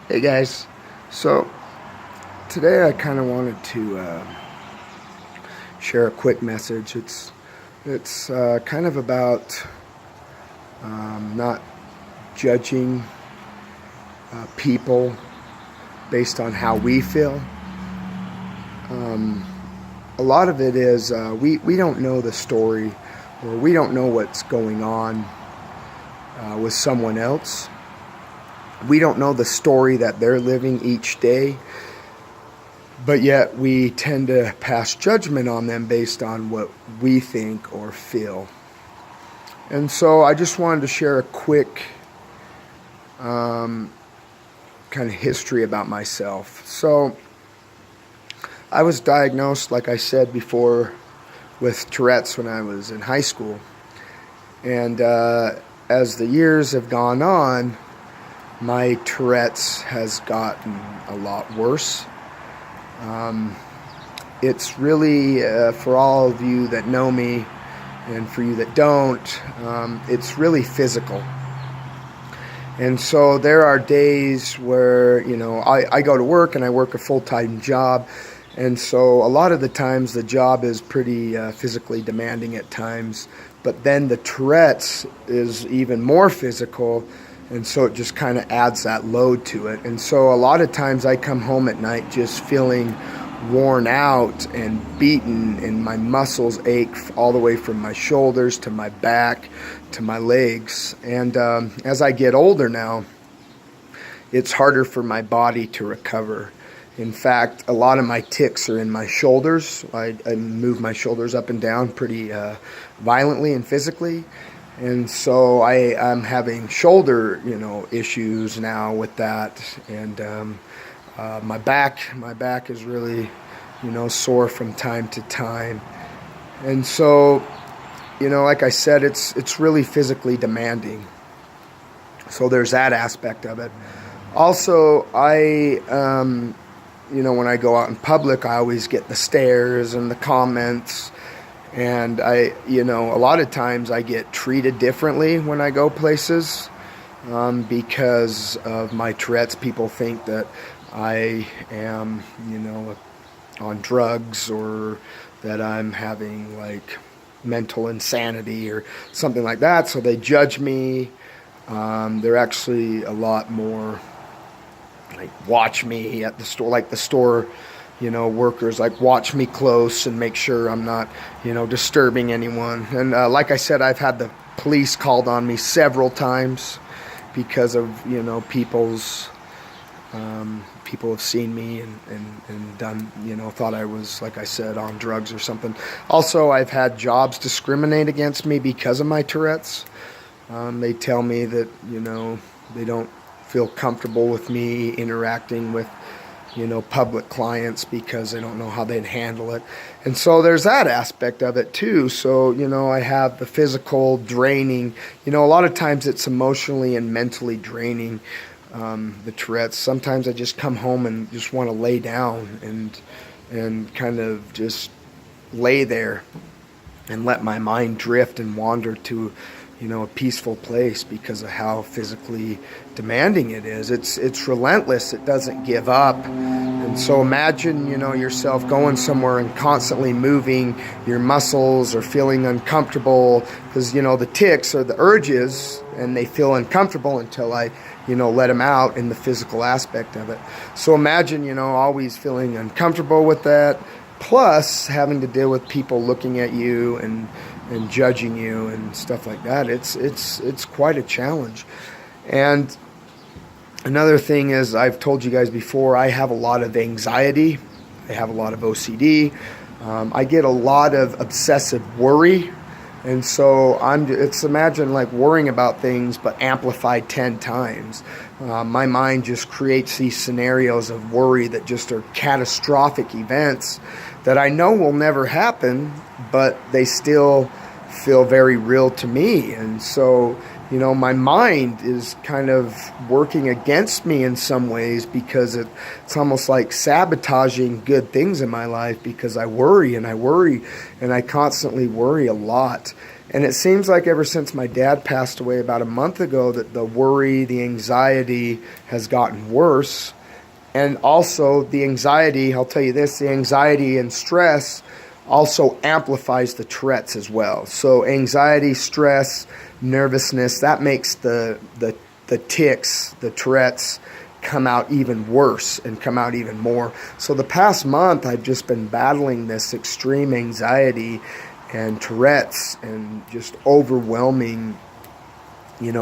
Hey guys, so today I kind of wanted to share a quick message. It's kind of about not judging people based on how we feel. A lot of it is we don't know the story, or we don't know what's going on with someone else. We don't know the story that they're living each day, but yet we tend to pass judgment on them based on what we think or feel. And so I just wanted to share a quick kind of history about myself. So I was diagnosed, like I said before, with Tourette's when I was in high school. And as the years have gone on, my Tourette's has gotten a lot worse. It's really, for all of you that know me and for you that don't, it's really physical. And so there are days where, I go to work and I work a full-time job. And so a lot of the times the job is pretty physically demanding at times. But then the Tourette's is even more physical. And so it just kind of adds that load to it. And so a lot of times I come home at night just feeling worn out and beaten, and my muscles ache all the way from my shoulders to my back to my legs. And as I get older now, it's harder for my body to recover. In fact, a lot of my tics are in my shoulders. I move my shoulders up and down pretty violently and physically. And so I'm having shoulder, issues now with that. And my back is really, sore from time to time. And so, like I said, it's really physically demanding. So there's that aspect of it. Also, when I go out in public, I always get the stares and the comments. And a lot of times I get treated differently when I go places because of my Tourette's. People think that I am, on drugs, or that I'm having like mental insanity or something like that. So they judge me. They're actually a lot more like watch me at the store, like the store workers like watch me close and make sure I'm not, disturbing anyone. And like I said, I've had the police called on me several times because of, people have seen me and done, thought I was, like I said, on drugs or something. Also, I've had jobs discriminate against me because of my Tourette's. They tell me that, they don't feel comfortable with me interacting with public clients because they don't know how they'd handle it. And so there's that aspect of it too. So, I have the physical draining, a lot of times it's emotionally and mentally draining, the Tourette's. Sometimes I just come home and just want to lay down and kind of just lay there and let my mind drift and wander to a peaceful place because of how physically demanding it is. It's relentless. It doesn't give up. And so imagine, yourself going somewhere and constantly moving your muscles or feeling uncomfortable because, the tics or the urges, and they feel uncomfortable until I, let them out in the physical aspect of it. So imagine, always feeling uncomfortable with that, plus having to deal with people looking at you and judging you and stuff like that. It's quite a challenge. And another thing is, I've told you guys before, I have a lot of anxiety. I have a lot of OCD. I get a lot of obsessive worry. And so it's imagine like worrying about things, but amplified 10 times. My mind just creates these scenarios of worry that just are catastrophic events that I know will never happen, but they still feel very real to me. And so, my mind is kind of working against me in some ways because it's almost like sabotaging good things in my life because I worry and I constantly worry a lot. And it seems like ever since my dad passed away about a month ago that the worry, the anxiety has gotten worse. And also the anxiety, I'll tell you this, the anxiety and stress also amplifies the Tourette's as well. So anxiety, stress, nervousness, that makes the tics, the Tourette's, come out even worse and come out even more. So the past month I've just been battling this extreme anxiety and Tourette's and just overwhelming,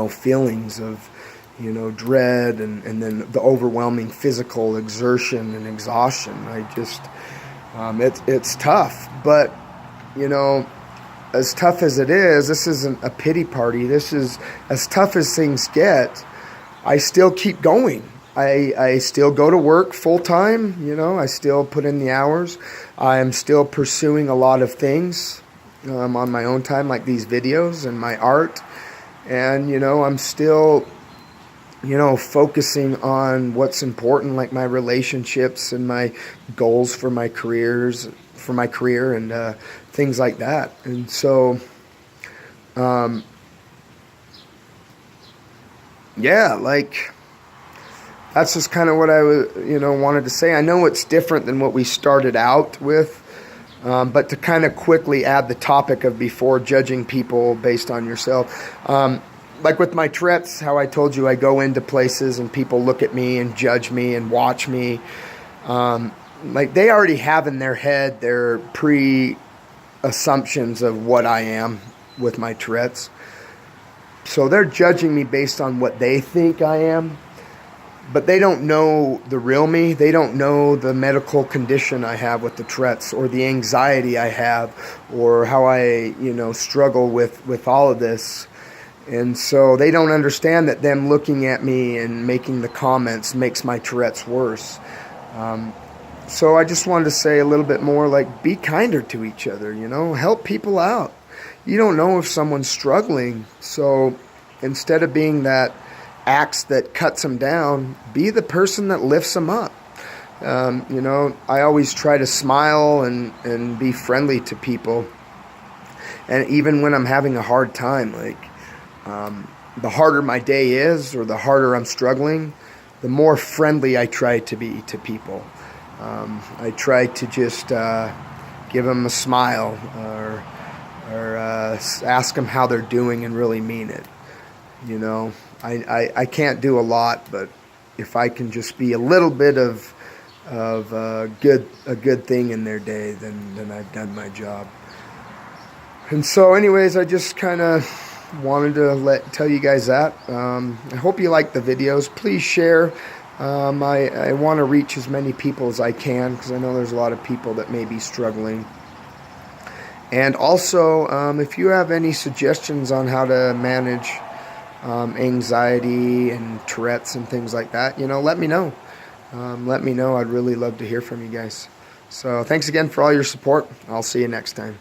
feelings of, dread and then the overwhelming physical exertion and exhaustion. I just, it's tough, but, as tough as it is, this isn't a pity party. This is as tough as things get. I still keep going. I still go to work full time. I still put in the hours. I am still pursuing a lot of things on my own time, like these videos and my art. And, I'm still, focusing on what's important, like my relationships and my goals for my career and things like that. And so, that's just kind of what I wanted to say. I know it's different than what we started out with, but to kind of quickly add the topic of before judging people based on yourself. Like with my Tourette's, how I told you I go into places and people look at me and judge me and watch me. Like they already have in their head their pre-assumptions of what I am with my Tourette's. So they're judging me based on what they think I am. But they don't know the real me. They don't know the medical condition I have with the Tourette's or the anxiety I have or how I, struggle with all of this. And so they don't understand that them looking at me and making the comments makes my Tourette's worse. So I just wanted to say a little bit more, like, be kinder to each other, help people out. You don't know if someone's struggling. So instead of being that axe that cuts them down, be the person that lifts them up. I always try to smile and be friendly to people. And even when I'm having a hard time, the harder my day is or the harder I'm struggling, the more friendly I try to be to people. I try to just give them a smile or ask them how they're doing and really mean it. I can't do a lot, but if I can just be a little bit of a good thing in their day, then I've done my job. And so anyways, I just kind of wanted to tell you guys that. I hope you like the videos. Please share. I want to reach as many people as I can because I know there's a lot of people that may be struggling. And also, if you have any suggestions on how to manage anxiety and Tourette's and things like that, let me know. Let me know. I'd really love to hear from you guys. So thanks again for all your support. I'll see you next time.